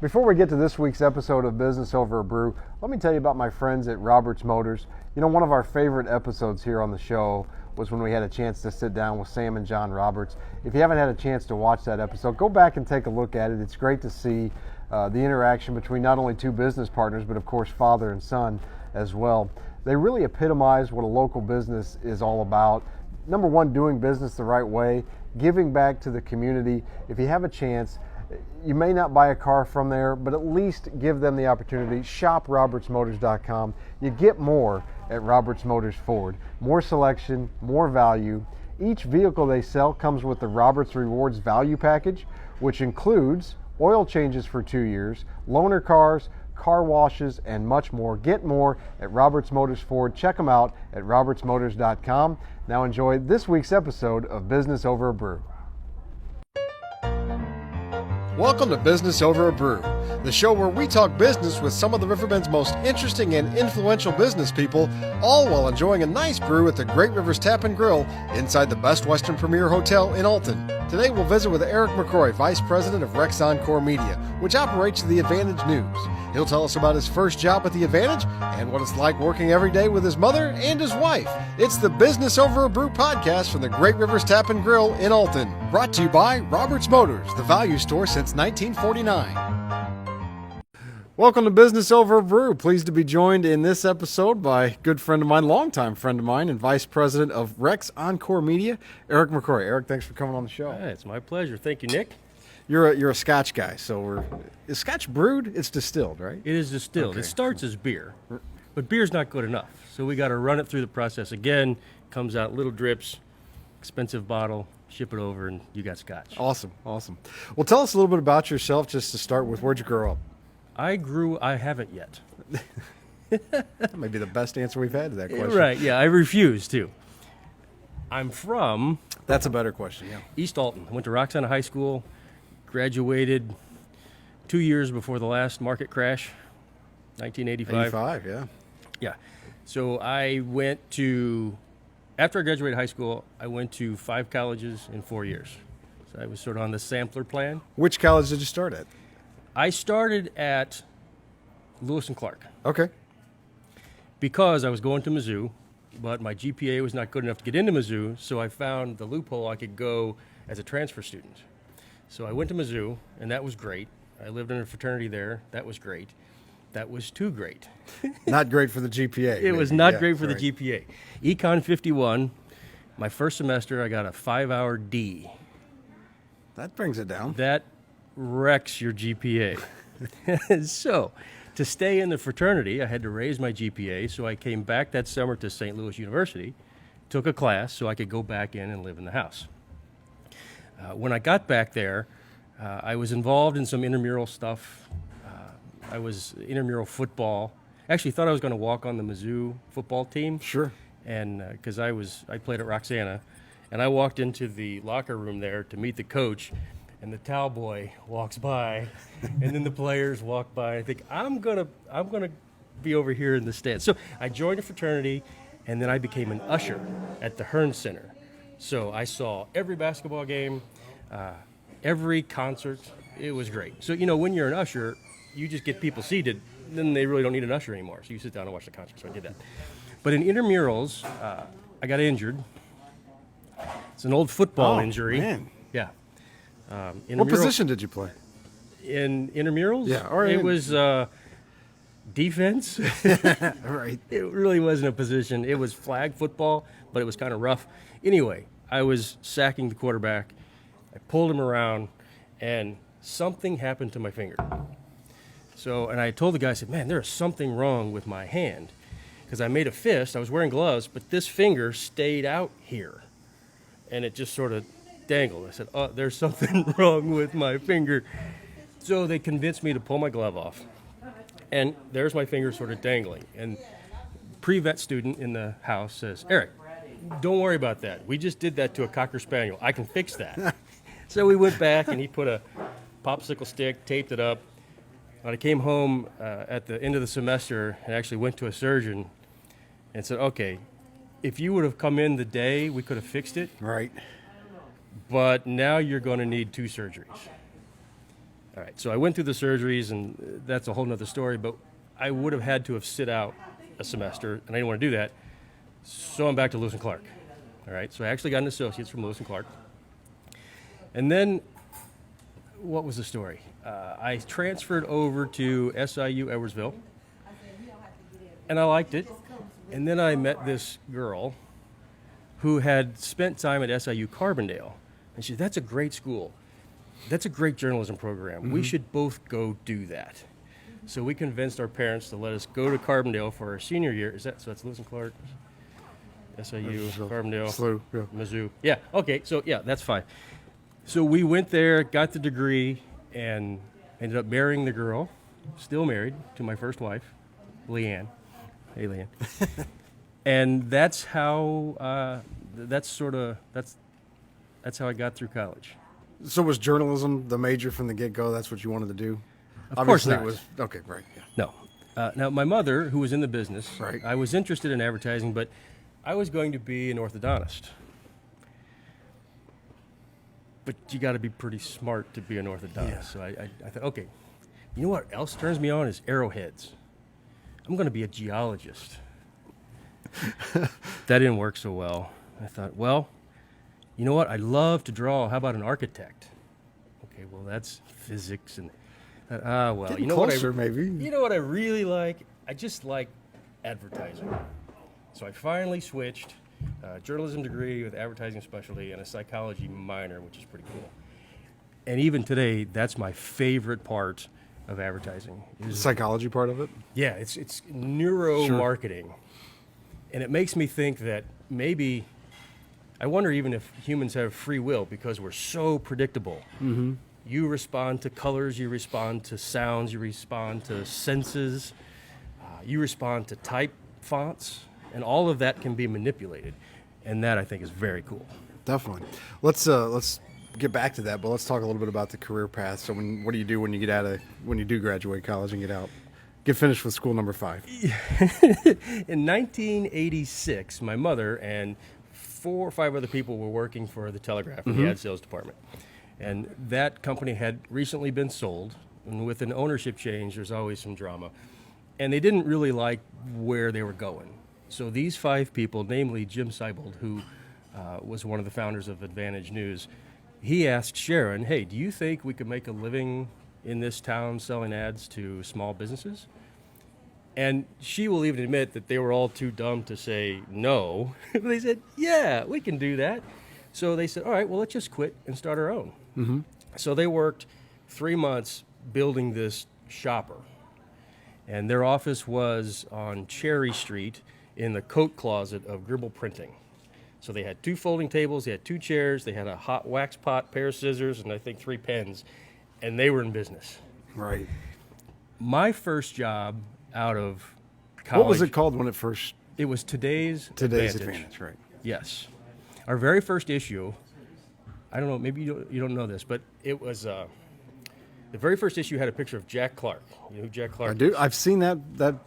Before we get to this week's episode of Business Over a Brew, let me tell you about my friends at Roberts Motors. You know, one of our favorite episodes here on the show was when we had a chance to sit down with Sam and John Roberts. If you haven't had a chance to watch that episode, go back and take a look at it. It's great to see the interaction between not only two business partners, but of course father and son as well. They really epitomize what a local business is all about. Number one, doing business the right way, giving back to the community. If you have a chance, you may not buy a car from there, but at least give them the opportunity. Shop robertsmotors.com. You get more at Roberts Motors Ford. More selection, more value. Each vehicle they sell comes with the Roberts Rewards Value Package, which includes oil changes for 2 years, loaner cars, car washes, and much more. Get more at Roberts Motors Ford. Check them out at robertsmotors.com. Now enjoy this week's episode of Business Over a Brew. Welcome to Business Over a Brew, the show where we talk business with some of the Riverbend's most interesting and influential business people, all while enjoying a nice brew at the Great Rivers Tap and Grill inside the Best Western Premier Hotel in Alton. Today we'll visit with Eric McRoy, Vice President of Rex Encore Media, which operates the Advantage News. He'll tell us about his first job at the Advantage and what it's like working every day with his mother and his wife. It's the Business Over a Brew podcast from the Great Rivers Tap and Grill in Alton. Brought to you by Roberts Motors, the value store since 1949. Welcome to Business Over a Brew. Pleased to be joined in this episode by a good friend of mine, longtime friend of mine, and Vice President of Rex Encore Media, Eric McRoy. Eric, thanks for coming on the show. Hey, it's my pleasure. Thank you, Nick. You're a Scotch guy, so is Scotch brewed? It's distilled, right? It is distilled. Okay. It starts as beer, but beer's not good enough. So we got to run it through the process again. Comes out little drips, expensive bottle, ship it over, and you got Scotch. Awesome. Well, tell us a little bit about yourself, just to start with. Where'd you grow up? I haven't yet. That may be the best answer we've had to that question. Right, yeah, I refuse to. I'm from... That's a better question, yeah. East Alton. I went to Roxana High School, graduated 2 years before the last market crash, 1985. 85, yeah. Yeah. So after I graduated high school, I went to 5 colleges in 4 years. So I was sort of on the sampler plan. Which college did you start at? I started at Lewis and Clark. Okay. Because I was going to Mizzou, but my GPA was not good enough to get into Mizzou, so I found the loophole I could go as a transfer student. So I went to Mizzou, and that was great. I lived in a fraternity there. That was great. That was too great. Not great for the GPA. It was not great for the GPA. Econ 51, my first semester, I got a 5-hour D. That brings it down. That wrecks your GPA. So, to stay in the fraternity, I had to raise my GPA, so I came back that summer to St. Louis University, took a class so I could go back in and live in the house. When I got back there, I was involved in some intramural stuff. I was intramural football. Actually, thought I was going to walk on the Mizzou football team. Sure. And because I played at Roxana, and I walked into the locker room there to meet the coach, and the towel boy walks by, and then the players walk by. I think I'm gonna be over here in the stands. So I joined a fraternity, and then I became an usher at the Hearn Center. So I saw every basketball game, every concert. It was great. So when you're an usher, you just get people seated. Then they really don't need an usher anymore. So you sit down and watch the concert. So I did that. But in intramurals, I got injured. It's an old football injury. Man. Yeah. What position did you play? In intramurals? Yeah. It was defense. Right. It really wasn't a position. It was flag football, but it was kind of rough. Anyway, I was sacking the quarterback. I pulled him around, and something happened to my finger. And I told the guy, I said, man, there's something wrong with my hand. Because I made a fist. I was wearing gloves, but this finger stayed out here. And it just sort of dangled. I said, oh, there's something wrong with my finger. So they convinced me to pull my glove off. And there's my finger sort of dangling. And pre-vet student in the house says, Eric, don't worry about that. We just did that to a Cocker Spaniel. I can fix that. So we went back, and he put a popsicle stick, taped it up. When I came home at the end of the semester and actually went to a surgeon and said, okay, if you would have come in the day, we could have fixed it. Right. But now you're going to need 2 surgeries. All right, so I went through the surgeries, and that's a whole nother story, but I would have had to have sit out a semester, and I didn't want to do that, so I'm back to Lewis and Clark. All right, so I actually got an associate's from Lewis and Clark. And then, what was the story? I transferred over to SIU Edwardsville, and I liked it. And then I met this girl who had spent time at SIU Carbondale, and she said, "That's a great school. That's a great journalism program. We should both go do that." So we convinced our parents to let us go to Carbondale for our senior year. So that's Lewis and Clark, SIU, Carbondale, SLU, yeah. Mizzou. Yeah, okay, so yeah, that's fine. So we went there, got the degree, and ended up marrying the girl. Still married to my first wife, Leanne. Hey, Leanne. And that's how. That's how I got through college. So was journalism the major from the get-go? That's what you wanted to do? Of course not. It was, okay, right. Yeah. No. Now, my mother, who was in the business, Right. I was interested in advertising, but I was going to be an orthodontist. But you got to be pretty smart to be an orthodontist. Yeah. So I thought, okay, you know what else turns me on is arrowheads. I'm going to be a geologist. That didn't work so well. I thought, well, you know what? I love to draw. How about an architect? Okay, well, that's physics and well, Getting you know closer, what maybe. You know what I really like? I just like advertising. So I finally switched, journalism degree with advertising specialty and a psychology minor, which is pretty cool. And even today, that's my favorite part of advertising. The psychology part of it? Yeah, it's neuromarketing. And it makes me think that maybe, I wonder even if humans have free will because we're so predictable. Mm-hmm. You respond to colors, you respond to sounds, you respond to senses, you respond to type fonts, and all of that can be manipulated. And that, I think, is very cool. Definitely. Let's get back to that, but let's talk a little bit about the career path. So what do you do when you do graduate college and get finished with school number 5? In 1986, my mother and 4 or 5 other people were working for the Telegraph in the ad sales department. And that company had recently been sold. And with an ownership change, there's always some drama. And they didn't really like where they were going. So these 5 people, namely Jim Seibold, who was one of the founders of Advantage News, he asked Sharon, "Hey, do you think we could make a living in this town selling ads to small businesses?" And she will even admit that they were all too dumb to say no. They said, "Yeah, we can do that." So they said, "All right, well, let's just quit and start our own." Mm-hmm. So they worked 3 months building this shopper. And their office was on Cherry Street in the coat closet of Gribble Printing. So they had 2 folding tables, they had 2 chairs, they had a hot wax pot, pair of scissors, and I think 3 pens. And they were in business. Right. My first job out of college. What was it called when it first? It was Today's Advantage, right. Yes. Our very first issue, I don't know, maybe you don't know this, but it was, the very first issue had a picture of Jack Clark. You know who Jack Clark I do. is? I've seen that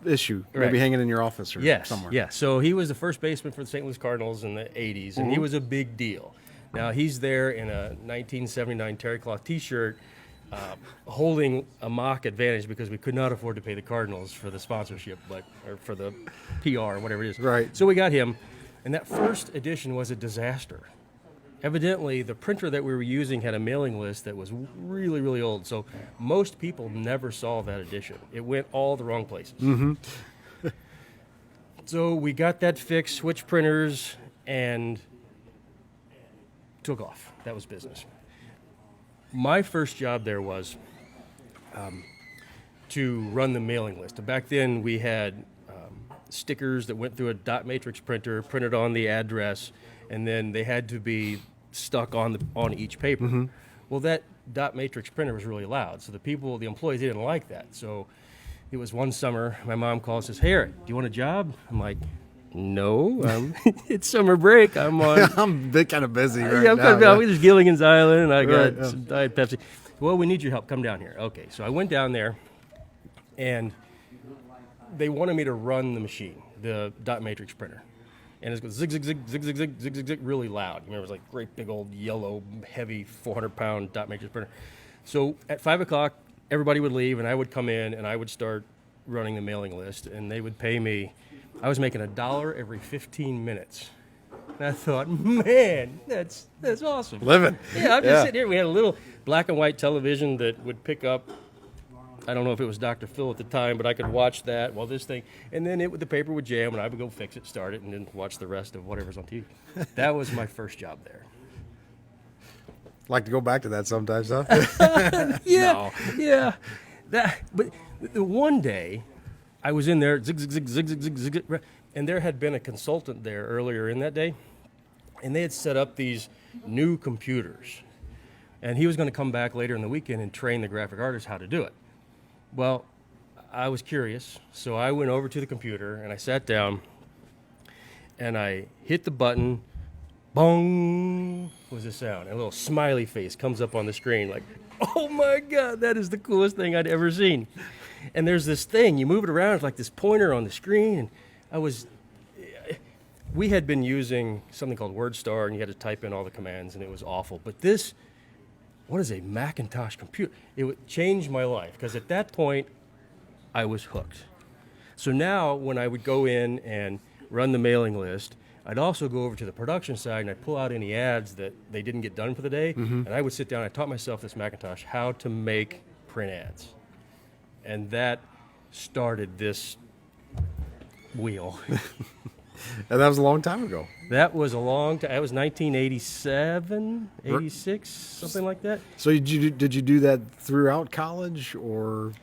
issue, Right. maybe hanging in your office or somewhere. Yes. So he was the first baseman for the St. Louis Cardinals in the 80s, and he was a big deal. Now, he's there in a 1979 terry cloth T-shirt holding a mock advantage because we could not afford to pay the Cardinals for the sponsorship, or for the PR, whatever it is. Right. So we got him, and that first edition was a disaster. Evidently, the printer that we were using had a mailing list that was really, really old, so most people never saw that edition. It went all the wrong places. Mm-hmm. So we got that fixed, switched printers, and took off. That was business. My first job there was to run the mailing list. Back then, we had stickers that went through a dot matrix printer, printed on the address, and then they had to be stuck on each paper. Mm-hmm. Well, that dot matrix printer was really loud, so the employees didn't like that. So it was one summer, my mom called and says, "Hey, Eric, do you want a job?" I'm like, "No, it's summer break. I'm on." I'm kind of busy right I'm now. There's Gilligan's Island, and I got Right, some Diet Pepsi. "Well, we need your help. Come down here." Okay, so I went down there, and they wanted me to run the machine, the dot matrix printer. And it's going zig, zig, zig, zig, zig, zig, zig, zig, zig, really loud. You remember, it was like great big old yellow, heavy 400-pound dot matrix printer. So at 5 o'clock, everybody would leave, and I would come in, and I would start running the mailing list, and they would pay me. I was making $1 every 15 minutes. And I thought, man, that's awesome. Living. Yeah, I'm just sitting here. We had a little black and white television that would pick up, I don't know if it was Dr. Phil at the time, but I could watch that while this thing, and then the paper would jam, and I would go fix it, start it, and then watch the rest of whatever's on TV. That was my first job there. Like to go back to that sometimes, huh? Yeah, yeah. But the one day, I was in there, zig, zig, zig, zig, zig, zig, zig, and there had been a consultant there earlier in that day, and they had set up these new computers. And he was going to come back later in the weekend and train the graphic artists how to do it. Well, I was curious, so I went over to the computer, and I sat down, and I hit the button. Bong was the sound. And a little smiley face comes up on the screen like, oh my God, that is the coolest thing I'd ever seen. And there's this thing, you move it around, it's like this pointer on the screen. And we had been using something called WordStar, and you had to type in all the commands, and it was awful. But this, what is a Macintosh computer? It would change my life, because at that point, I was hooked. So now when I would go in and run the mailing list, I'd also go over to the production side, and I'd pull out any ads that they didn't get done for the day, and I would sit down, I taught myself this Macintosh how to make print ads. And that started this wheel. And that was a long time ago. That was a long time. That was 1987, 86, something like that. So did you do that throughout college, or?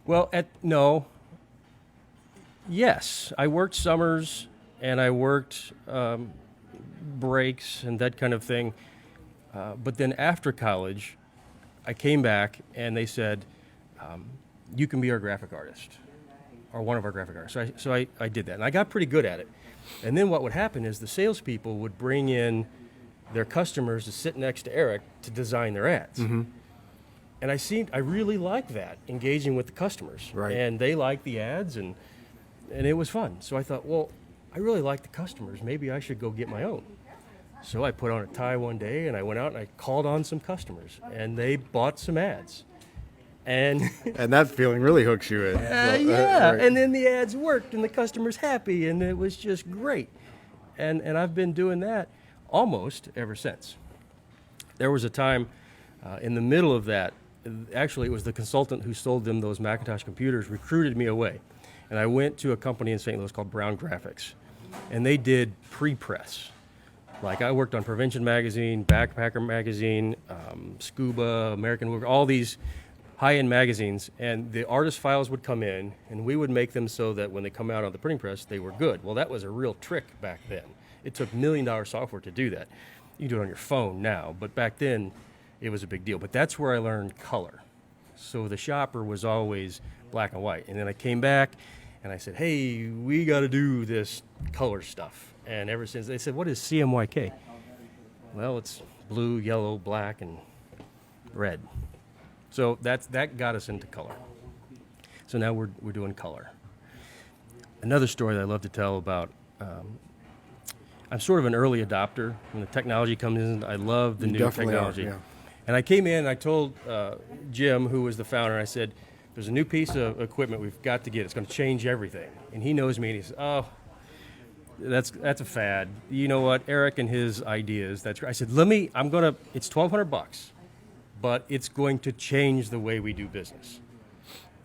Well, no. Yes, I worked summers, and I worked breaks and that kind of thing. But then after college, I came back, and they said, you can be our graphic artist, or one of our graphic artists. So I did that, and I got pretty good at it. And then what would happen is the salespeople would bring in their customers to sit next to Eric to design their ads. Mm-hmm. And I really liked that, engaging with the customers. Right. And they liked the ads, and it was fun. So I thought, well, I really like the customers. Maybe I should go get my own. So I put on a tie one day, and I went out and I called on some customers, and they bought some ads. And that feeling really hooks you in. Yeah, right. And then the ads worked, and the customer's happy, and it was just great. And I've been doing that almost ever since. There was a time in the middle of that, actually it was the consultant who sold them those Macintosh computers recruited me away. And I went to a company in St. Louis called Brown Graphics, and they did pre-press. Like I worked on Prevention Magazine, Backpacker Magazine, Scuba, American Worker, all these high-end magazines, and the artist files would come in, and we would make them so that when they come out on the printing press, they were good. Well, that was a real trick back then. It took $1 million software to do that. You can do it on your phone now, but back then, it was a big deal. But that's where I learned color. So the shopper was always black and white. And then I came back, and I said, hey, we got to do this color stuff. And ever since, they said, what is CMYK? Well, it's blue, yellow, black, and red. So that got us into color. So now we're doing color. Another story that I love to tell about, I'm sort of an early adopter. When the technology comes in, I love the new technology. Are, yeah. And I came in and I told Jim, who was the founder, I said, there's a new piece of equipment we've got to get. It's going to change everything. And he knows me, and he says, oh, that's a fad. You know what, Eric and his ideas, that's great. I said, it's $1,200. But it's going to change the way we do business.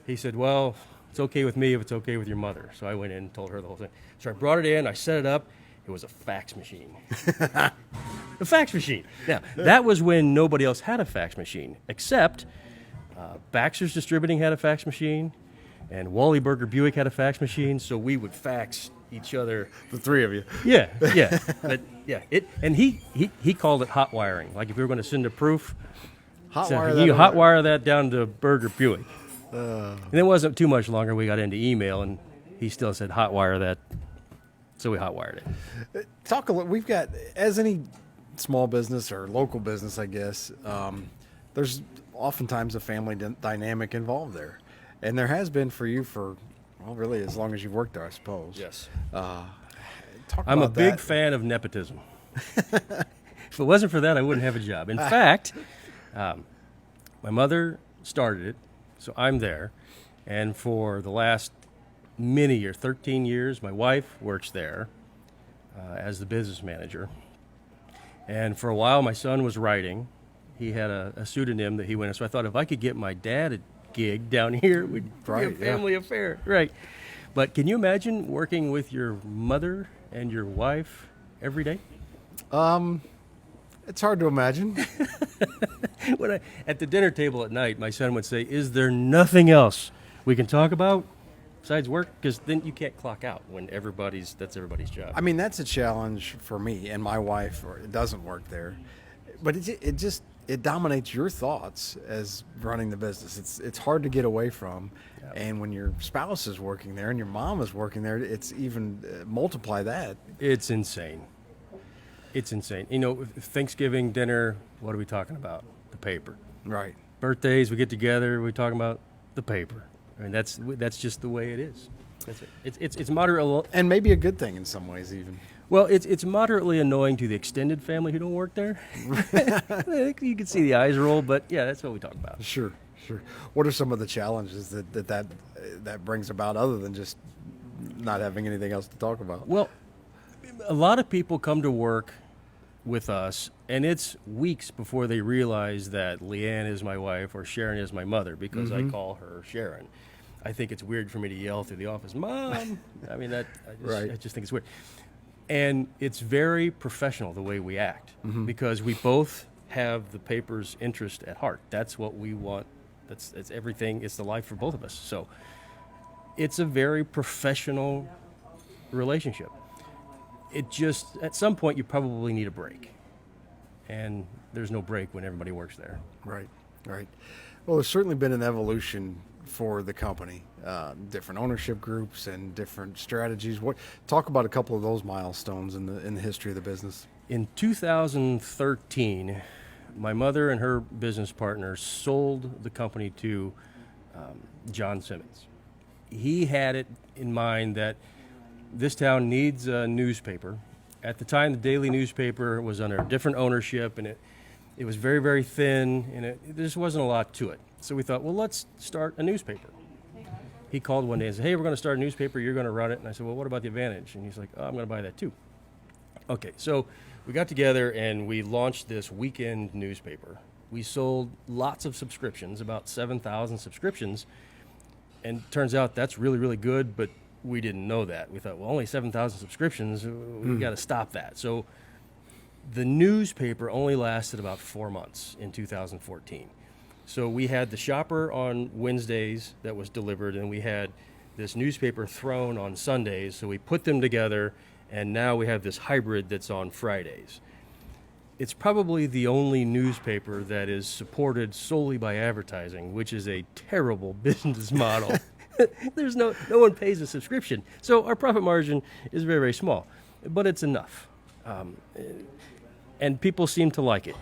He said, well, it's okay with me if it's okay with your mother. So I went in and told her the whole thing. So I brought it in, I set it up. It was a fax machine. A fax machine. Now, that was when nobody else had a fax machine, except Baxter's Distributing had a fax machine, and Wally Burger Buick had a fax machine, so we would fax each other. The three of you. Yeah. But yeah, and he called it hot wiring. Like if we were going to send a proof, you hot wire that down to Burger Buick. And it wasn't too much longer. We got into email, and he still said hot wire that. So we hot wired it. Talk a little. We've got, as any small business or local business, I guess. There's oftentimes a family dynamic involved there, and there has been for you for really as long as you've worked there, I suppose. Yes. I'm a big fan of nepotism. If it wasn't for that, I wouldn't have a job. In fact. My mother started it, so I'm there. And for the last many years, 13 years, my wife works there as the business manager. And for a while, my son was writing. He had a pseudonym that he went. So I thought if I could get my dad a gig down here, it would be a family affair. Right. But can you imagine working with your mother and your wife every day? It's hard to imagine. At the dinner table at night, my son would say, "Is there nothing else we can talk about besides work?" Because then you can't clock out when that's everybody's job. I mean, that's a challenge for me and my wife. Or it doesn't work there, but it dominates your thoughts as running the business. It's hard to get away from, and when your spouse is working there and your mom is working there, it's even multiply that. It's insane. It's insane. You know, Thanksgiving dinner, what are we talking about? The paper. Right. Birthdays, we get together, we're talking about the paper. I mean, that's just the way it is. That's it. It's moderate, And maybe a good thing in some ways, even. well, it's moderately annoying to the extended family who don't work there. You can see the eyes roll, but yeah, that's what we talk about. Sure. What are some of the challenges that brings about, other than just not having anything else to talk about? Well, a lot of people come to work with us, and it's weeks before they realize that Leanne is my wife or Sharon is my mother, because I call her Sharon. I think it's weird for me to yell through the office, "Mom!" I mean, I just think it's weird. And it's very professional the way we act, because we both have the paper's interest at heart. That's what we want. It's everything. It's the life for both of us. So it's a very professional relationship. It just, at some point, you probably need a break. And there's no break when everybody works there. Right. Well, there's certainly been an evolution for the company, different ownership groups and different strategies. Talk about a couple of those milestones in the history of the business. In 2013, my mother and her business partner sold the company to John Simmons. He had it in mind that this town needs a newspaper. At the time, the daily newspaper was under different ownership, and it was very, very thin, and there just wasn't a lot to it. So we thought, well, let's start a newspaper. He called one day and said, "Hey, we're going to start a newspaper. You're going to run it." And I said, "Well, what about the Advantage?" And he's like, "Oh, I'm going to buy that too." Okay, so we got together and we launched this weekend newspaper. We sold lots of subscriptions, about 7,000 subscriptions, and turns out that's really, really good, but we didn't know that. We thought, well, only 7,000 subscriptions, we got to stop that. So the newspaper only lasted about 4 months in 2014. So we had the shopper on Wednesdays that was delivered, and we had this newspaper thrown on Sundays. So we put them together, and now we have this hybrid that's on Fridays. It's probably the only newspaper that is supported solely by advertising, which is a terrible business model. There's no one pays a subscription, so our profit margin is very, very small, but it's enough, and people seem to like it.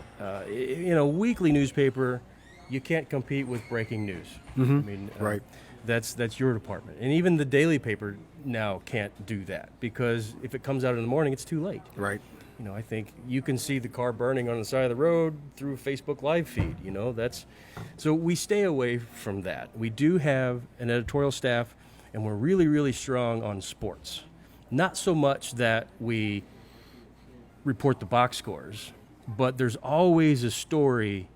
In a weekly newspaper, you can't compete with breaking news. I mean, Right. That's your department, and even the daily paper now can't do that, because if it comes out in the morning, it's too late. Right. I think you can see the car burning on the side of the road through a Facebook live feed. So we stay away from that. We do have an editorial staff, and we're really, really strong on sports. Not so much that we report the box scores, but there's always a story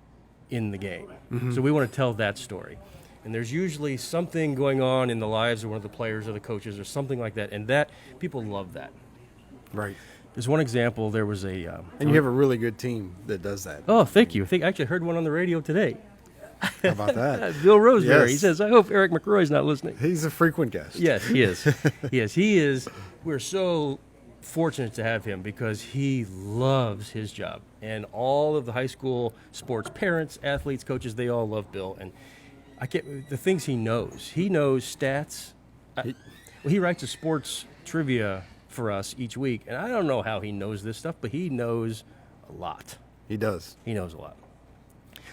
in the game. So we want to tell that story. And there's usually something going on in the lives of one of the players or the coaches or something like that, and that people love that. Right. There's one example. There was and you have a really good team that does that. Oh, thank you. I think I actually heard one on the radio today. How about that? Bill Roseberry. Yes. He says, "I hope Eric McRoy's not listening." He's a frequent guest. Yes, he is. Yes, he is. We're so fortunate to have him because he loves his job. And all of the high school sports parents, athletes, coaches, they all love Bill. And the things he knows. He knows stats. He writes a sports trivia for us each week, and I don't know how he knows this stuff, but he knows a lot. He does. He knows a lot.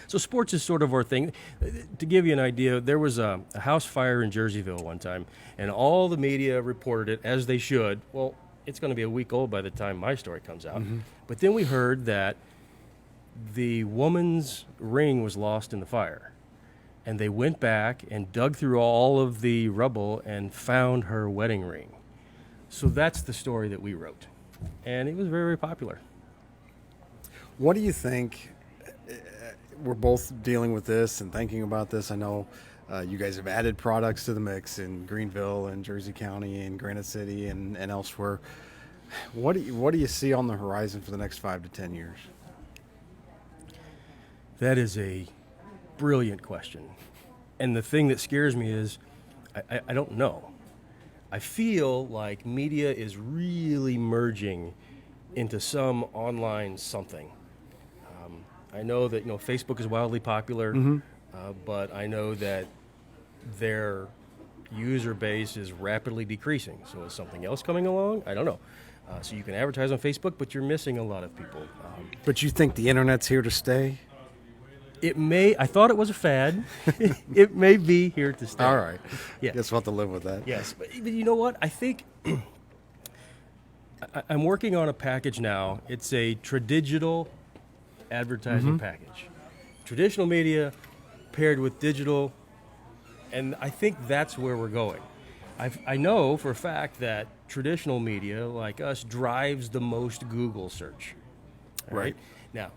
So sports is sort of our thing. To give you an idea, there was a house fire in Jerseyville one time, and all the media reported it, as they should. Well, it's going to be a week old by the time my story comes out. But then we heard that the woman's ring was lost in the fire. And they went back and dug through all of the rubble and found her wedding ring. So that's the story that we wrote. And it was very, very popular. What do you think? We're both dealing with this and thinking about this. I know you guys have added products to the mix in Greenville and Jersey County and Granite City and elsewhere. What do you see on the horizon for the next 5 to 10 years? That is a brilliant question. And the thing that scares me is I don't know. I feel like media is really merging into some online something. I know that Facebook is wildly popular, but I know that their user base is rapidly decreasing. So is something else coming along? I don't know. So you can advertise on Facebook, but you're missing a lot of people. But you think the internet's here to stay? It may. I thought it was a fad. It may be here to stay. All right. Yeah. Guess we'll have to live with that. Yes. But you know what? I think I'm working on a package now. It's a tradigital advertising package. Traditional media paired with digital, and I think that's where we're going. I know for a fact that traditional media, like us, drives the most Google search. All right? Now,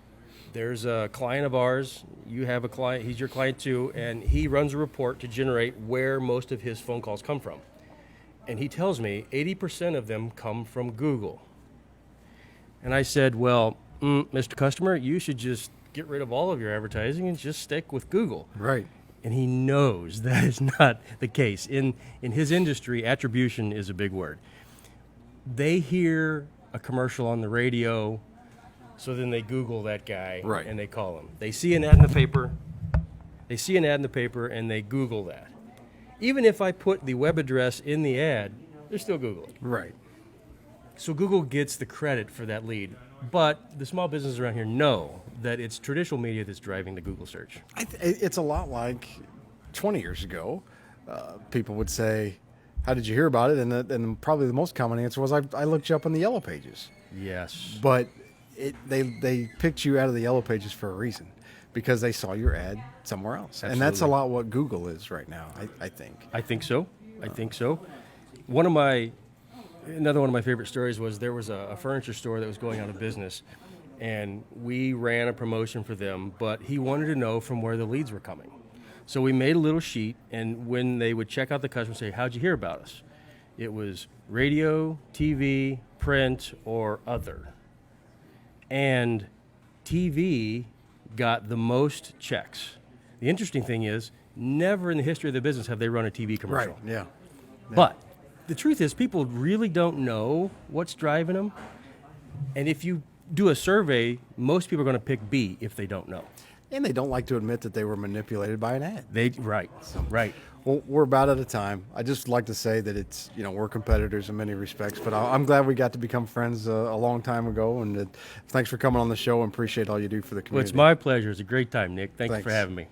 there's a client of ours. You have a client. He's your client too, and he runs a report to generate where most of his phone calls come from. And he tells me 80% of them come from Google. And I said, well, Mr. Customer, you should just get rid of all of your advertising and just stick with Google. Right. And he knows that is not the case. In his industry, attribution is a big word. They hear a commercial on the radio, so then they Google that guy and they call him. They see an ad in the paper. And they Google that. Even if I put the web address in the ad, they're still Googling. Right. So Google gets the credit for that lead. But the small businesses around here know that it's traditional media that's driving the Google search. It's a lot like 20 years ago. People would say, how did you hear about it? And probably the most common answer was, I looked you up on the Yellow Pages. Yes. But they picked you out of the Yellow Pages for a reason, because they saw your ad somewhere else. Absolutely. And that's a lot what Google is right now, I think. I think so. Another one of my favorite stories was there was a furniture store that was going out of business, and we ran a promotion for them, but he wanted to know from where the leads were coming. So we made a little sheet, and when they would check out the customer and say, how'd you hear about us? It was radio, TV, print, or other. And TV got the most checks. The interesting thing is, never in the history of the business have they run a TV commercial. Right, yeah. But the truth is, people really don't know what's driving them. And if you do a survey, most people are going to pick B if they don't know. And they don't like to admit that they were manipulated by an ad. Right. Well, we're about out of time. I just like to say that it's, we're competitors in many respects, but I'm glad we got to become friends a long time ago. And thanks for coming on the show, and appreciate all you do for the community. Well, it's my pleasure. It's a great time, Nick. Thanks for having me.